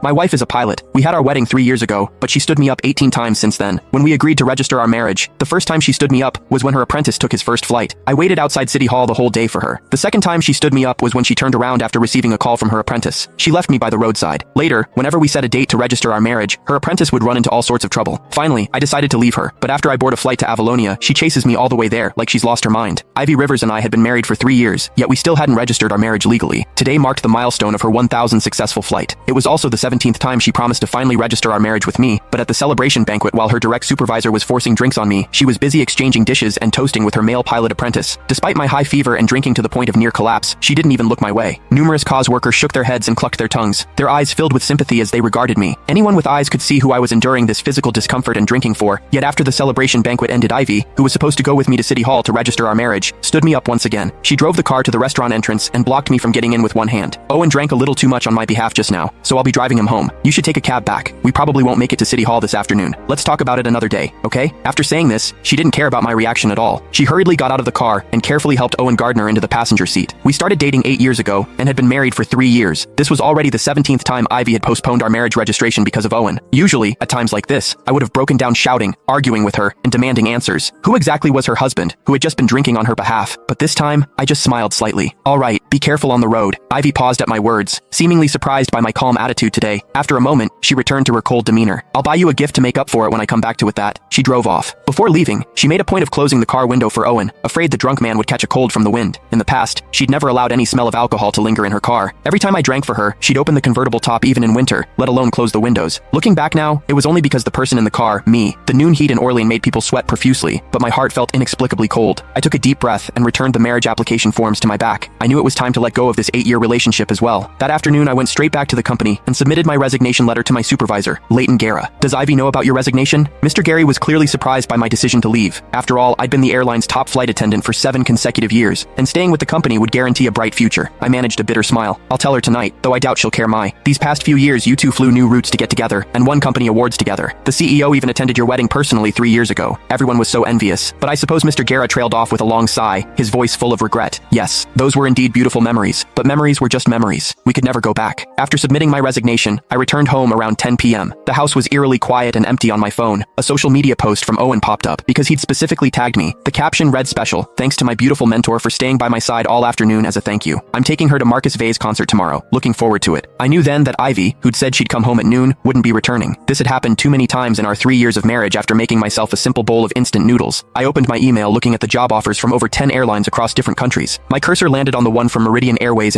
My wife is a pilot. We had our wedding 3 years ago, but she stood me up 18 times since then. When we agreed to register our marriage, the first time she stood me up was when her apprentice took his first flight. I waited outside City Hall the whole day for her. The second time she stood me up was when she turned around after receiving a call from her apprentice. She left me by the roadside. Later, whenever we set a date to register our marriage, her apprentice would run into all sorts of trouble. Finally, I decided to leave her, but after I board a flight to Avalonia, she chases me all the way there like she's lost her mind. Ivy Rivers and I had been married for 3 years, yet we still hadn't registered our marriage legally. Today marked the milestone of her 1,000th successful flight. It was also the 17th time she promised to finally register our marriage with me, but at the celebration banquet while her direct supervisor was forcing drinks on me, she was busy exchanging dishes and toasting with her male pilot apprentice. Despite my high fever and drinking to the point of near collapse, she didn't even look my way. Numerous cause workers shook their heads and clucked their tongues, their eyes filled with sympathy as they regarded me. Anyone with eyes could see who I was enduring this physical discomfort and drinking for, yet after the celebration banquet ended, Ivy, who was supposed to go with me to City Hall to register our marriage, stood me up once again. She drove the car to the restaurant entrance and blocked me from getting in with one hand. Owen drank a little too much on my behalf just now, so I'll be driving him home. You should take a cab back. We probably won't make it to City Hall this afternoon. Let's talk about it another day, okay? After saying this, she didn't care about my reaction at all. She hurriedly got out of the car and carefully helped Owen Gardner into the passenger seat. We started dating 8 years ago and had been married for 3 years. This was already the 17th time Ivy had postponed our marriage registration because of Owen. Usually, at times like this, I would have broken down shouting, arguing with her, and demanding answers. Who exactly was her husband, who had just been drinking on her behalf? But this time, I just smiled slightly. All right, be careful on the road. Ivy paused at my words, seemingly surprised by my calm attitude today. After a moment, she returned to her cold demeanor. I'll buy you a gift to make up for it when I come back to with that. She drove off. Before leaving, she made a point of closing the car window for Owen, afraid the drunk man would catch a cold from the wind. In the past, she'd never allowed any smell of alcohol to linger in her car. Every time I drank for her, she'd open the convertible top even in winter, let alone close the windows. Looking back now, it was only because the person in the car, me, the noon heat in Orlean made people sweat profusely, but my heart felt inexplicably cold. I took a deep breath and returned the marriage application forms to my back. I knew it was time to let go of this 8-year relationship as well. That afternoon, I went straight back to the company and submitted my resignation letter to my supervisor, Leighton Guerra. Does Ivy know about your resignation? Mr. Gary was clearly surprised by my decision to leave. After all, I'd been the airline's top flight attendant for 7 consecutive years, and staying with the company would guarantee a bright future. I managed a bitter smile. I'll tell her tonight, though I doubt she'll care. These past few years you two flew new routes to get together, and won company awards together. The CEO even attended your wedding personally 3 years ago. Everyone was so envious, but I suppose Mr. Guerra trailed off with a long sigh, his voice full of regret. Yes, those were indeed beautiful memories, but memories were just memories. We could never go back. After submitting my resignation, I returned home around 10 p.m. The house was eerily quiet and empty. On my phone, a social media post from Owen popped up because he'd specifically tagged me. The caption read, "Special, thanks to my beautiful mentor for staying by my side all afternoon as a thank you. I'm taking her to Marcus Vay's concert tomorrow. Looking forward to it." I knew then that Ivy, who'd said she'd come home at noon, wouldn't be returning. This had happened too many times in our 3 years of marriage. After making myself a simple bowl of instant noodles, I opened my email looking at the job offers from over 10 airlines across different countries. My cursor landed on the one from Meridian Airways in